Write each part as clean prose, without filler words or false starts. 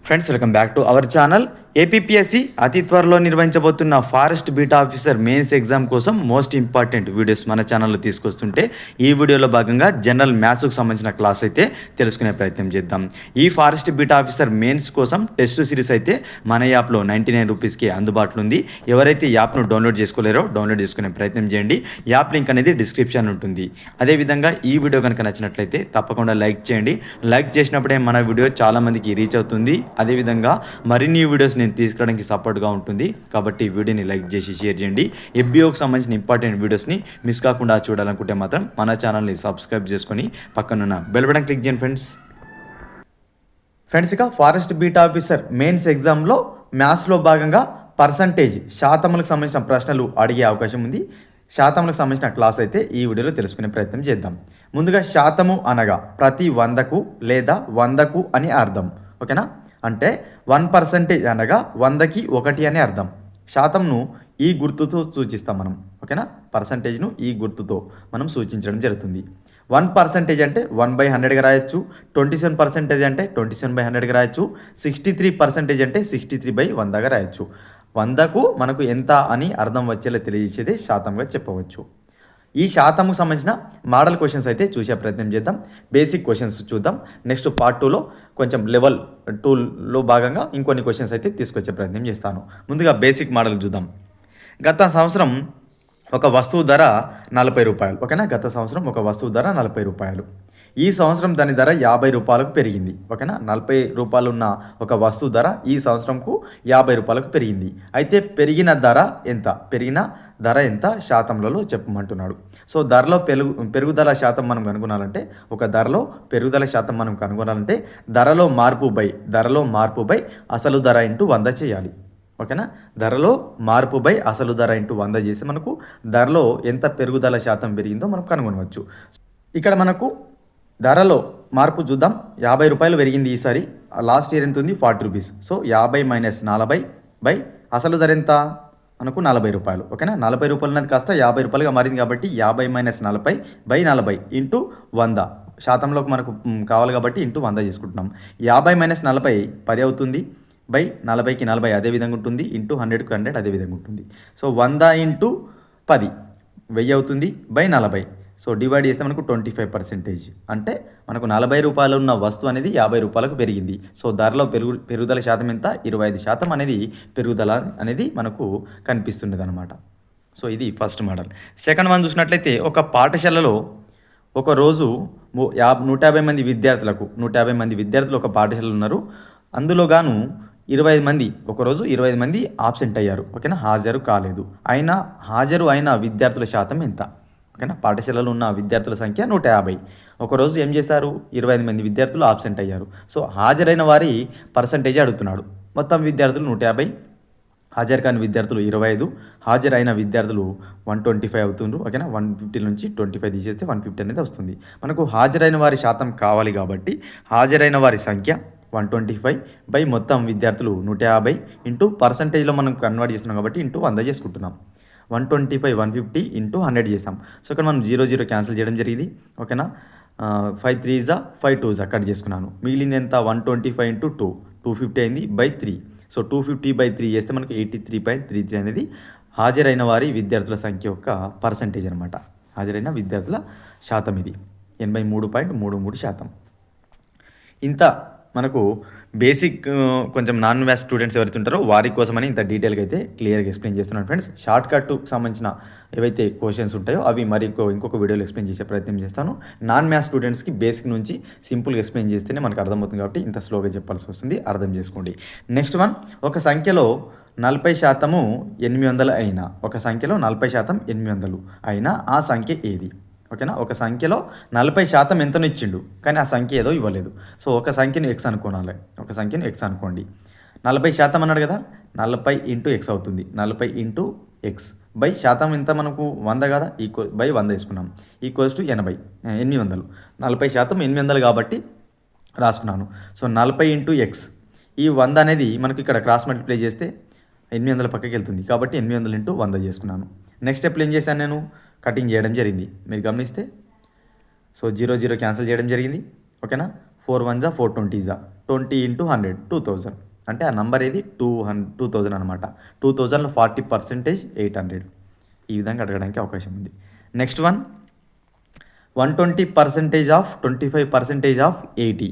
Friends, welcome back to our channel. APPSC అతి త్వరలో నిర్వహించబోతున్న forest beat officer mains exam కోసం మోస్ట్ ఇంపార్టెంట్ వీడియోస్ మన ఛానల్లో తీసుకొస్తుంటే ఈ వీడియోలో భాగంగా జనరల్ మ్యాథ్స్కు సంబంధించిన క్లాస్ అయితే తెలుసుకునే ప్రయత్నం చేద్దాం. ఈ ఫారెస్ట్ బీటా ఆఫీసర్ మెయిన్స్ కోసం టెస్ట్ సిరీస్ అయితే మన యాప్లో 99 రూపీస్కి అందుబాటులో ఉంది. ఎవరైతే యాప్ను డౌన్లోడ్ చేసుకోలేరో డౌన్లోడ్ చేసుకునే ప్రయత్నం చేయండి. యాప్ లింక్ అనేది డిస్క్రిప్షన్ ఉంటుంది. అదేవిధంగా ఈ వీడియో కనుక నచ్చినట్లయితే తప్పకుండా లైక్ చేయండి. లైక్ చేసినప్పుడే మన వీడియో చాలామందికి రీచ్ అవుతుంది. అదేవిధంగా మరిన్ని వీడియోస్ నేను తీసుకురావడానికి సపోర్ట్గా ఉంటుంది. కాబట్టి వీడియోని లైక్ చేసి షేర్ చేయండి. ఎఫ్బిఓకి సంబంధించిన ఇంపార్టెంట్ వీడియోస్ని మిస్ కాకుండా చూడాలనుకుంటే మాత్రం మన ఛానల్ని సబ్స్క్రైబ్ చేసుకొని పక్కనున్న బెల్ బటన్ క్లిక్ చేయండి ఫ్రెండ్స్. ఇక ఫారెస్ట్ బీటా ఆఫీసర్ మెయిన్స్ ఎగ్జామ్లో మ్యాథ్స్లో భాగంగా పర్సంటేజ్ శాతములకు సంబంధించిన ప్రశ్నలు అడిగే అవకాశం ఉంది. శాతములకు సంబంధించిన క్లాస్ అయితే ఈ వీడియోలో తెలుసుకునే ప్రయత్నం చేద్దాం. ముందుగా శాతము అనగా ప్రతి 100కు లేదా 100కు అని అర్థం. ఓకేనా? అంటే 1% అనగా 100కి 1 అని అర్థం. శాతంను ఈ గుర్తుతో సూచిస్తాం మనం. ఓకేనా? పర్సంటేజ్ను ఈ గుర్తుతో మనం సూచించడం జరుగుతుంది. 1% అంటే 1/100గా రాయొచ్చు. 27% అంటే 27/100గా రాయొచ్చు. 63% అంటే 63/100గా రాయొచ్చు. 100కు మనకు ఎంత అని అర్థం వచ్చేలా తెలియజేసేదే శాతంగా చెప్పవచ్చు. ఈ శాతంకు సంబంధించిన మోడల్ క్వశ్చన్స్ అయితే చూసే ప్రయత్నం చేద్దాం. బేసిక్ క్వశ్చన్స్ చూద్దాం. నెక్స్ట్ పార్ట్ 2లో కొంచెం లెవెల్ 2లో భాగంగా ఇంకొన్ని క్వశ్చన్స్ అయితే తీసుకొచ్చే ప్రయత్నం చేస్తాను. ముందుగా బేసిక్ మోడల్ చూద్దాం. గత సంవత్సరం ఒక వస్తువు ధర 40 రూపాయలు. ఓకేనా? గత సంవత్సరం ఒక వస్తువు ధర 40 రూపాయలు. ఈ సంవత్సరం దాని ధర 50 రూపాయలకు పెరిగింది. ఓకేనా? 40 రూపాయలు ఉన్న ఒక వస్తువు ధర ఈ సంవత్సరంకు 50 రూపాయలకు పెరిగింది. అయితే పెరిగిన ధర ఎంత శాతంలో చెప్పమంటున్నాడు. సో ధరలో పెరుగుదల శాతం మనం కనుగొనాలంటే ధరలో పెరుగుదల శాతం మనం కనుగొనాలంటే ధరలో మార్పు బై అసలు ధర ఇంటూ 100 చేయాలి. ఓకేనా? ధరలో మార్పు బై అసలు ధర ఇంటూ 100 చేస్తే మనకు ధరలో ఎంత పెరుగుదల శాతం పెరిగిందో మనం కనుగొనవచ్చు. ఇక్కడ మనకు ధరలో మార్పు చూద్దాం. 50 రూపాయలు పెరిగింది ఈసారి. లాస్ట్ ఇయర్ ఎంత ఉంది? 40 రూపీస్. సో 50 - 40 బై అసలు ధర ఎంత? మనకు 40 రూపాయలు. ఓకేనా? 40 రూపాయలు అనేది కాస్త 50 రూపాయలుగా మారింది కాబట్టి 50 - 40 బై 40 ఇంటూ 100 శాతంలోకి మనకు కావాలి కాబట్టి ఇంటూ 100 చేసుకుంటున్నాం. 50 - 40 10 అవుతుంది. బై 40కి 40 అదే విధంగా ఉంటుంది. ఇంటూ 100కు 100 అదే విధంగా ఉంటుంది. సో 100 ఇంటూ 10 1000 అవుతుంది. బై 40. సో డివైడ్ చేస్తే మనకు 25%. అంటే మనకు 40 రూపాయలు ఉన్న వస్తువు అనేది 50 రూపాయలకు పెరిగింది. సో ధరలో పెరుగుదల శాతం ఎంత? 25% అనేది పెరుగుదల అనేది మనకు కనిపిస్తున్నది అనమాట. సో ఇది ఫస్ట్ మోడల్. సెకండ్ వన్ చూసినట్లయితే ఒక పాఠశాలలో ఒకరోజు 150 మంది విద్యార్థులు ఒక పాఠశాలలో ఉన్నారు. అందులో గాను 25 మంది ఒకరోజు 25 మంది ఆబ్సెంట్ అయ్యారు. ఓకేనా? హాజరు కాలేదు. హాజరు అయిన విద్యార్థుల శాతం ఎంత? ఓకేనా? పాఠశాలలో ఉన్న విద్యార్థుల సంఖ్య 150. ఒకరోజు ఏం చేశారు? 25 మంది విద్యార్థులు ఆబ్సెంట్ అయ్యారు. సో హాజరైన వారి పర్సంటేజ్ అడుగుతున్నాడు. మొత్తం విద్యార్థులు 150, హాజరు కాని విద్యార్థులు 25, హాజరైన విద్యార్థులు 125 అవుతుండ్రు. ఓకేనా? 150 నుంచి 25 తీసేస్తే 150 అనేది వస్తుంది. మనకు హాజరైన వారి శాతం కావాలి కాబట్టి హాజరైన వారి సంఖ్య 125 బై మొత్తం విద్యార్థులు 150 ఇంటూ పర్సంటేజ్లో మనం కన్వర్ట్ చేస్తున్నాం కాబట్టి ఇంటూ 100 చేసుకుంటున్నాం. 125 150 ఇంటూ 100 చేసాం. సో ఇక్కడ మనం 0 క్యాన్సిల్ చేయడం జరిగింది. ఓకేనా? 5 3 5 2 కట్ చేసుకున్నాను. మిగిలింది ఎంత? 125 ఇంటూ 2 250 అయింది బై 3. సో 250 బై 3 చేస్తే మనకు 83.33 అనేది హాజరైన వారి విద్యార్థుల సంఖ్య యొక్క పర్సంటేజ్ అనమాట. హాజరైన విద్యార్థుల శాతం ఇది 83.33%. ఇంత మనకు బేసిక్ కొంచెం నాన్ మ్యాథ్స్ స్టూడెంట్స్ ఎవరైతే ఉంటారో వారి కోసమని ఇంత డీటెయిల్గా అయితే క్లియర్గా ఎక్స్ప్లెయిన్ చేస్తున్నాను ఫ్రెండ్స్. షార్ట్ కట్కు సంబంధించిన ఏవైతే క్వశ్చన్స్ ఉంటాయో అవి మరి ఇంకొక వీడియోలో ఎక్స్ప్లెయిన్ చేసే ప్రయత్నం చేస్తాను. నాన్ మ్యాథ్స్ స్టూడెంట్స్కి బేసిక్ నుంచి సింపుల్గా ఎక్స్ప్లెయిన్ చేస్తేనే మనకు అర్థమవుతుంది కాబట్టి ఇంత స్లోగా చెప్పాల్సి వస్తుంది. అర్థం చేసుకోండి. నెక్స్ట్ వన్, ఒక సంఖ్యలో 40% 800 అయినా, ఒక సంఖ్యలో 40% 800 అయినా ఆ సంఖ్య ఏది? ఓకేనా? ఒక సంఖ్యలో 40% ఎంతను ఇచ్చిండు కానీ ఆ సంఖ్య ఏదో ఇవ్వలేదు. సో ఒక సంఖ్యను ఎక్స్ అనుకోనాలి. ఒక సంఖ్యను ఎక్స్ అనుకోండి. 40% అన్నాడు కదా, 40 ఇంటూ ఎక్స్ అవుతుంది. 40 ఇంటూ ఎక్స్ బై శాతం ఎంత? మనకు 100 కదా, బై 100 వేసుకున్నాం. Equals to 800. 40% 800 కాబట్టి రాసుకున్నాను. సో 40 ఇంటూ ఎక్స్, ఈ 100 అనేది మనకు ఇక్కడ క్రాస్ మల్టిప్లై చేస్తే 800 పక్కకి వెళ్తుంది కాబట్టి 800 ఇంటూ 100 చేసుకున్నాను. నెక్స్ట్ స్టెప్లో ఏం చేశాను? నేను కటింగ్ చేయడం జరిగింది. మీరు గమనిస్తే సో 0 క్యాన్సిల్ చేయడం జరిగింది. ఓకేనా? 4 1 జా 4 20 జా 20 ఇంటూ 100 2000 అంటే ఆ నంబర్ ఏది 2000 అనమాట. 2000లో 40% 800. ఈ విధంగా అడగడానికి అవకాశం ఉంది. నెక్స్ట్ వన్ 120% ఆఫ్ 25% ఆఫ్ 80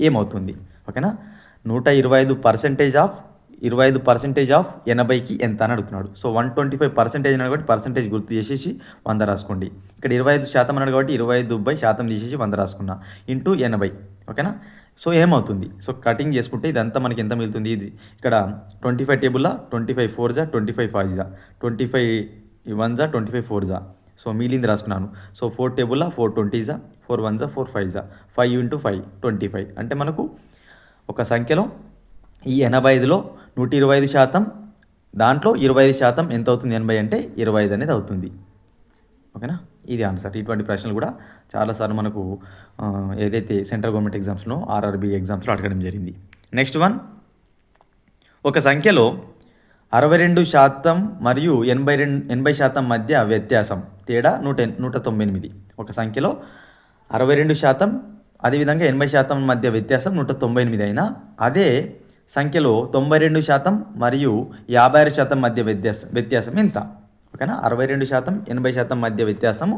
ఏమవుతుంది? ఓకేనా. 125% ఆఫ్ 25% ఆఫ్ 80కి ఎంత అని అడుగుతున్నాడు. సో 125% అన్నాడు కాబట్టి పర్సెంటేజ్ గుర్తు చేసేసి 100 రాసుకోండి. ఇక్కడ 25% అన్నాడు కాబట్టి 25/100 తీసేసి 100 రాసుకున్నా ఇంటూ 80. ఓకేనా. సో ఏమవుతుంది? సో కటింగ్ చేసుకుంటే ఇదంతా మనకి ఎంత మిగులుతుంది? ఇది ఇక్కడ 25 టేబుల్లో 25 4 జా 25 5 జా 25 1 జా 25 4 జా. సో మిగిలింది రాసుకున్నాను. సో 4 టేబుల్లో 4 20 జా 4 1 జా 4 5 జా 5 ఇంటూ 5 25. అంటే మనకు ఒక సంఖ్యలో ఈ 85లో 125% దాంట్లో 25% ఎంత అవుతుంది? 80 అంటే 25 అనేది అవుతుంది. ఓకేనా. ఇది ఆన్సర్. ఇటువంటి ప్రశ్నలు కూడా చాలాసార్లు మనకు ఏదైతే సెంట్రల్ గవర్నమెంట్ ఎగ్జామ్స్లో ఆర్ఆర్బీ ఎగ్జామ్స్లో అడగడం జరిగింది. నెక్స్ట్ వన్, ఒక సంఖ్యలో 62% మరియు 80% మధ్య వ్యత్యాసం తేడా 198. ఒక సంఖ్యలో 62% అదేవిధంగా 80% మధ్య వ్యత్యాసం 198 అయినా అదే సంఖ్యలో 92% మరియు 56% మధ్య వ్యత్యాసం ఎంత? ఓకేనా. 62% 80% మధ్య వ్యత్యాసము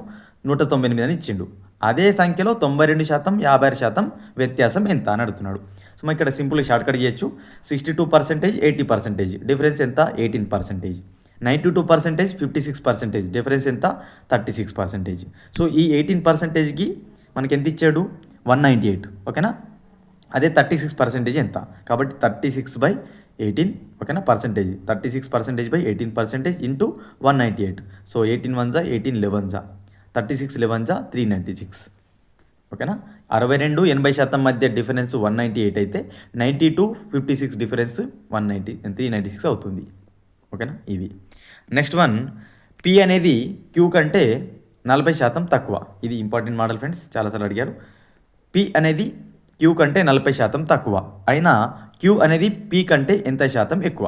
198 అని ఇచ్చిండు. అదే సంఖ్యలో 92% 56% వ్యత్యాసం ఎంత అని అడుగుతున్నాడు. సో మనం ఇక్కడ సింపుల్గా షార్ట్కట్ చేయొచ్చు. 62% 80% డిఫరెన్స్ ఎంత? 18%. 92% 56% డిఫరెన్స్ ఎంత? 36%. సో ఈ 18%కి మనకి ఎంత ఇచ్చాడు? 198. ఓకేనా. అదే 36% ఎంత? కాబట్టి 36/18. ఓకేనా. Percentage 36%/18% into 198. సో 18 1 జా 18 11 జా 36 11 జా 396. ఓకేనా. 62 80% మధ్య డిఫరెన్స్ 198 అయితే 92 56 డిఫరెన్స్ 396 అవుతుంది. ఓకేనా. ఇది నెక్స్ట్ వన్, పి అనేది క్యూ కంటే 40% తక్కువ. ఇది ఇంపార్టెంట్ మోడల్ ఫ్రెండ్స్, చాలాసార్లు అడిగారు. పి అనేది క్యూ కంటే 40% తక్కువ అయినా క్యూ అనేది పీ కంటే ఎంత శాతం ఎక్కువ?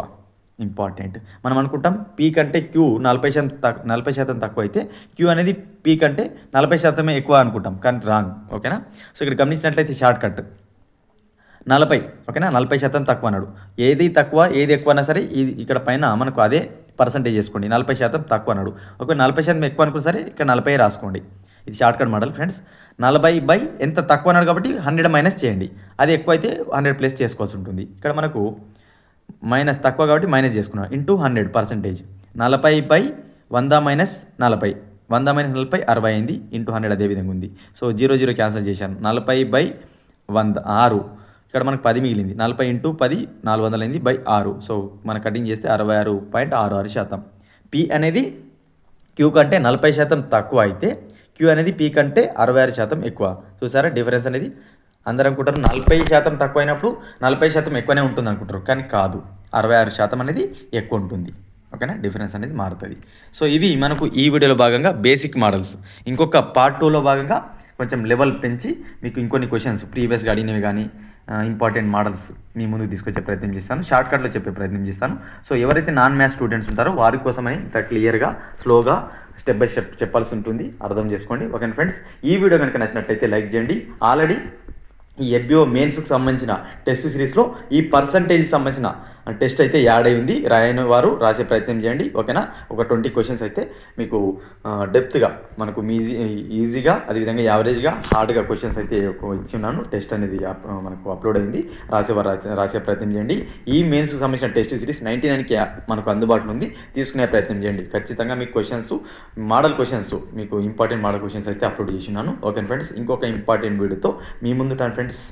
ఇంపార్టెంట్. మనం అనుకుంటాం పీ కంటే క్యూ 40% తక్కువ అయితే క్యూ అనేది పీ కంటే 40% ఎక్కువ అనుకుంటాం, కానీ రాంగ్. ఓకేనా. సో ఇక్కడ గమనించినట్లయితే షార్ట్ కట్ 40. ఓకేనా. 40% తక్కువ అన్నాడు. ఏది తక్కువ ఏది ఎక్కువ అన్నా సరే ఇది ఇక్కడ పైన మనకు అదే పర్సంటేజ్ చేసుకోండి. 40% తక్కువ అన్నాడు. ఒకవేళ 40% ఎక్కువ అనుకున్న సరే ఇక్కడ 40 రాసుకోండి. ఇది షార్ట్ కట్ మోడల్ ఫ్రెండ్స్. 40 ఎంత తక్కువ అన్నాడు కాబట్టి 100 మైనస్ చేయండి. అది ఎక్కువ అయితే 100 ప్లస్ చేసుకోవాల్సి ఉంటుంది. ఇక్కడ మనకు మైనస్ తక్కువ కాబట్టి మైనస్ చేసుకున్నాం ఇంటూ 100%. 40/100 మైనస్ 40. 100 మైనస్ 40 60 అయింది ఇంటూ 100 అదే విధంగా ఉంది. సో 0 0 క్యాన్సిల్ చేశాను. 40/100 6. ఇక్కడ మనకు 10 మిగిలింది. 40 ఇంటూ 10 400 అయింది బై 6. సో మనం కటింగ్ చేస్తే 66.66%. పి అనేది క్యూ కంటే 40% తక్కువ అయితే క్యూ అనేది పీ కంటే 66% ఎక్కువ. చూసారా డిఫరెన్స్ అనేది? అందరూ అనుకుంటారు 40% తక్కువ అయినప్పుడు 40% ఎక్కువనే ఉంటుంది అనుకుంటారు, కానీ కాదు, 66% అనేది ఎక్కువ ఉంటుంది. ఓకేనా. డిఫరెన్స్ అనేది మారుతుంది. సో ఇవి మనకు ఈ వీడియోలో భాగంగా బేసిక్ మోడల్స్. ఇంకొక పార్ట్ 2లో భాగంగా కొంచెం లెవెల్ పెంచి మీకు ఇంకొన్ని క్వశ్చన్స్ ప్రీవియస్గా అడిగినవి కానీ ఇంపార్టెంట్ మోడల్స్ మీ ముందుకు తీసుకొచ్చే ప్రయత్నం చేస్తాను. షార్ట్కట్లో చెప్పే ప్రయత్నం చేస్తాను. సో ఎవరైతే నాన్ మ్యాథ్స్ స్టూడెంట్స్ ఉంటారో వారి కోసమని ఇంత క్లియర్గా స్లోగా స్టెప్ బై స్టెప్ చెప్పాల్సి ఉంటుంది, అర్థం చేసుకోండి. ఓకే ఫ్రెండ్స్, ఈ వీడియో కనుక నచ్చినట్లయితే లైక్ చేయండి. ఆల్రెడీ ఈ ఎఫ్బిఓ మెయిన్స్కి సంబంధించిన టెస్ట్ సిరీస్లో ఈ పర్సంటేజ్ సంబంధించిన టెస్ట్ అయితే యాడ్ అయింది. రాయని వారు రాసే ప్రయత్నం చేయండి. ఓకేనా. ఒక 20 క్వశ్చన్స్ అయితే మీకు డెప్త్గా మనకు ఈజీగా అదేవిధంగా యావరేజ్గా హార్డ్గా క్వశ్చన్స్ అయితే ఇచ్చి ఉన్నాను. టెస్ట్ అనేది మనకు అప్లోడ్ అయింది. రాసే ప్రయత్నం చేయండి. ఈ మెయిన్స్కి సంబంధించిన టెస్ట్ సిరీస్ 99కి మనకు అందుబాటులో ఉంది. తీసుకునే ప్రయత్నం చేయండి. ఖచ్చితంగా మీకు క్వశ్చన్స్ మోడల్ క్వశ్చన్స్ మీకు ఇంపార్టెంట్ మోడల్ క్వశ్చన్స్ అయితే అప్లోడ్ చేసి ఉన్నాను. ఓకే ఫ్రెండ్స్, ఇంకొక ఇంపార్టెంట్ వీడియోతో మీ ముందు ఫ్రెండ్స్.